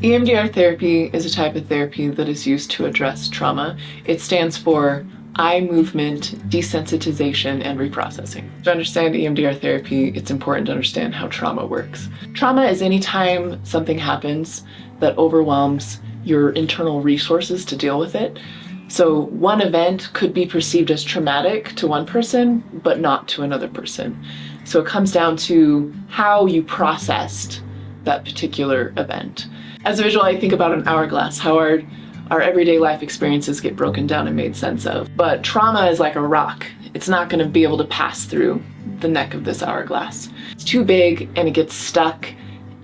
EMDR therapy is a type of therapy that is used to address trauma. It stands for eye movement desensitization and reprocessing. To understand EMDR therapy, it's important to understand how trauma works. Trauma is any time something happens that overwhelms your internal resources to deal with it. So one event could be perceived as traumatic to one person, but not to another person. So it comes down to how you processed that particular event. As a visual, I think about an hourglass, how our everyday life experiences get broken down and made sense of. But trauma is like a rock. It's not going to be able to pass through the neck of this hourglass. It's too big and it gets stuck,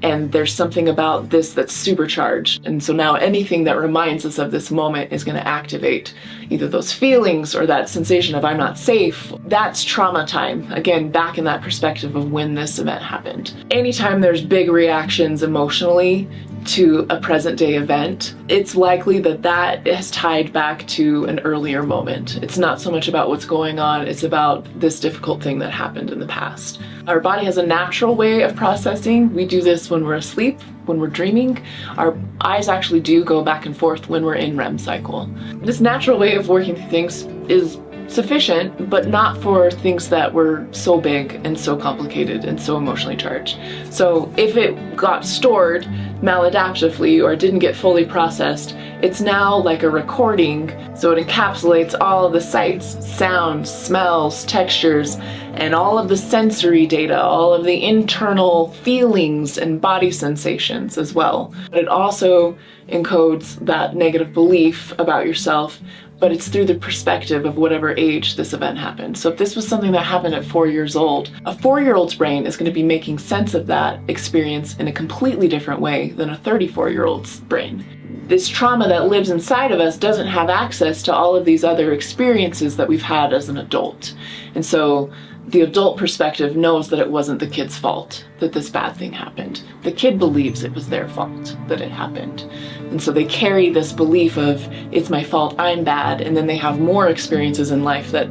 and there's something about this that's supercharged. And so now anything that reminds us of this moment is going to activate either those feelings or that sensation of I'm not safe. That's trauma time. Again, back in that perspective of when this event happened. Anytime there's big reactions emotionally to a present day event, it's likely that that is tied back to an earlier moment. It's not so much about what's going on, it's about this difficult thing that happened in the past. Our body has a natural way of processing. We do this when we're asleep, when we're dreaming. Our eyes actually do go back and forth when we're in REM cycle. This natural way of working through things is sufficient, but not for things that were so big and so complicated and so emotionally charged. So if it got stored maladaptively or didn't get fully processed, it's now like a recording, so it encapsulates all of the sights, sounds, smells, textures, and all of the sensory data, all of the internal feelings and body sensations as well. But it also encodes that negative belief about yourself, but it's through the perspective of whatever age this event happened. So if this was something that happened at 4 years old, a 4-year-old's brain is going to be making sense of that experience in a completely different way than a 34-year-old's brain. This trauma that lives inside of us doesn't have access to all of these other experiences that we've had as an adult. And so the adult perspective knows that it wasn't the kid's fault that this bad thing happened. The kid believes it was their fault that it happened. And so they carry this belief of, it's my fault, I'm bad, and then they have more experiences in life that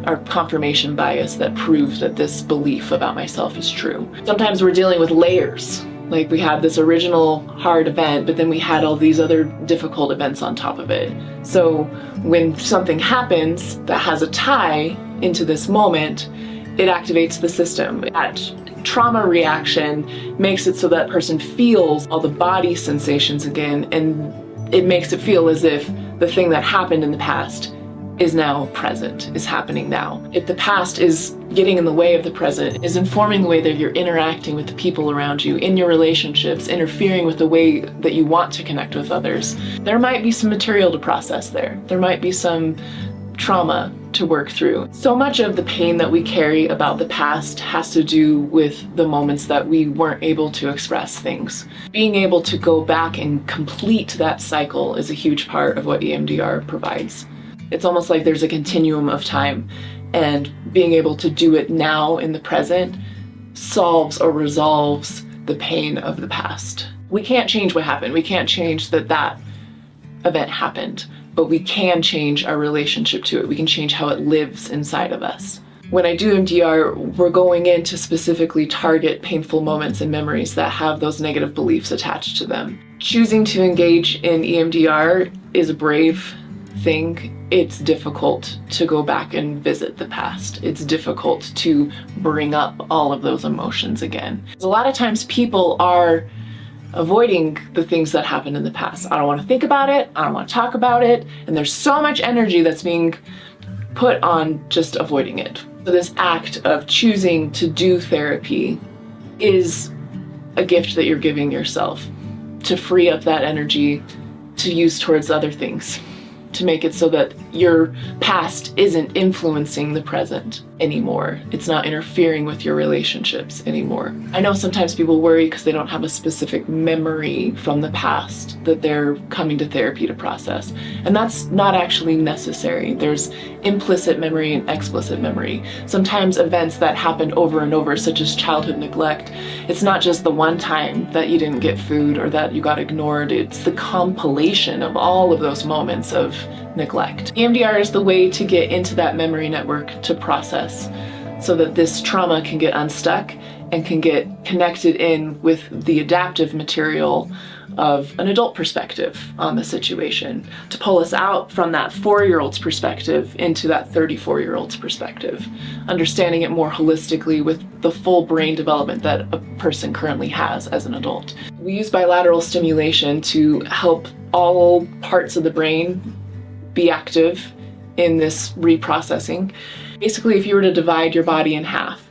are confirmation bias that prove that this belief about myself is true. Sometimes we're dealing with layers. Like we had this original hard event, but then we had all these other difficult events on top of it. So when something happens that has a tie into this moment, it activates the system. That trauma reaction makes it so that person feels all the body sensations again, and it makes it feel as if the thing that happened in the past is now present, is happening now. If the past is getting in the way of the present, is informing the way that you're interacting with the people around you, in your relationships, interfering with the way that you want to connect with others, there might be some material to process there. There might be some trauma to work through. So much of the pain that we carry about the past has to do with the moments that we weren't able to express things. Being able to go back and complete that cycle is a huge part of what EMDR provides. It's almost like there's a continuum of time, and being able to do it now in the present solves or resolves the pain of the past. We can't change what happened. We can't change that event happened, but we can change our relationship to it. We can change how it lives inside of us. When I do EMDR, we're going in to specifically target painful moments and memories that have those negative beliefs attached to them. Choosing to engage in EMDR is a brave thing. It's difficult to go back and visit the past. It's difficult to bring up all of those emotions again. A lot of times people are avoiding the things that happened in the past. I don't want to think about it. I don't want to talk about it. And there's so much energy that's being put on just avoiding it. So this act of choosing to do therapy is a gift that you're giving yourself to free up that energy to use towards other things, to make it so that your past isn't influencing the present anymore. It's not interfering with your relationships anymore. I know sometimes people worry because they don't have a specific memory from the past that they're coming to therapy to process. And that's not actually necessary. There's implicit memory and explicit memory. Sometimes events that happened over and over, such as childhood neglect, it's not just the one time that you didn't get food or that you got ignored. It's the compilation of all of those moments of neglect. EMDR is the way to get into that memory network to process so that this trauma can get unstuck and can get connected in with the adaptive material of an adult perspective on the situation to pull us out from that 4-year-old's perspective into that 34-year-old's perspective, understanding it more holistically with the full brain development that a person currently has as an adult. We use bilateral stimulation to help all parts of the brain be active in this reprocessing. Basically, if you were to divide your body in half,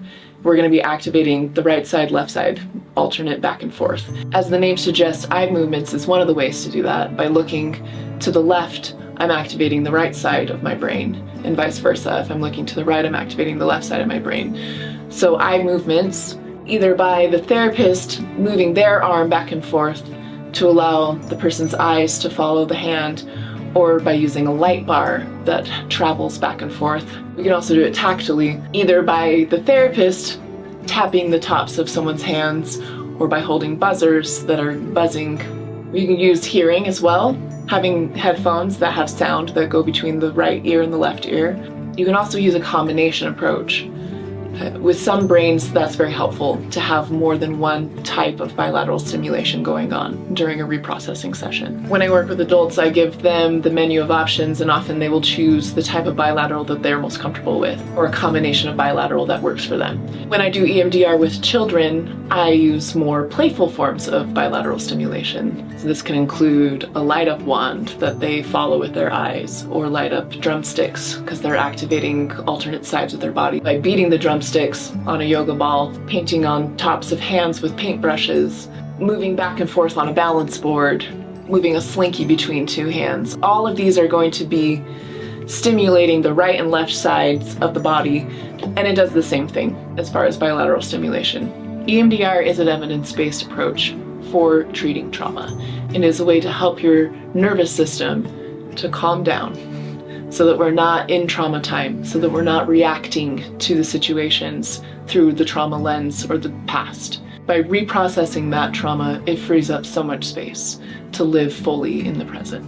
we're going to be activating the right side, left side, alternate back and forth. As the name suggests, eye movements is one of the ways to do that. By looking to the left, I'm activating the right side of my brain, and vice versa. If I'm looking to the right, I'm activating the left side of my brain. So eye movements, either by the therapist moving their arm back and forth to allow the person's eyes to follow the hand, or by using a light bar that travels back and forth. We can also do it tactily, either by the therapist tapping the tops of someone's hands or by holding buzzers that are buzzing. We can use hearing as well, having headphones that have sound that go between the right ear and the left ear. You can also use a combination approach. With some brains, that's very helpful to have more than one type of bilateral stimulation going on during a reprocessing session. When I work with adults, I give them the menu of options, and often they will choose the type of bilateral that they're most comfortable with, or a combination of bilateral that works for them. When I do EMDR with children, I use more playful forms of bilateral stimulation. So this can include a light-up wand that they follow with their eyes, or light-up drumsticks, because they're activating alternate sides of their body. By beating the drumsticks on a yoga ball, painting on tops of hands with paintbrushes, moving back and forth on a balance board, moving a slinky between two hands. All of these are going to be stimulating the right and left sides of the body, and it does the same thing as far as bilateral stimulation. EMDR is an evidence-based approach for treating trauma, and is a way to help your nervous system to calm down, so that we're not in trauma time, so that we're not reacting to the situations through the trauma lens or the past. By reprocessing that trauma, it frees up so much space to live fully in the present.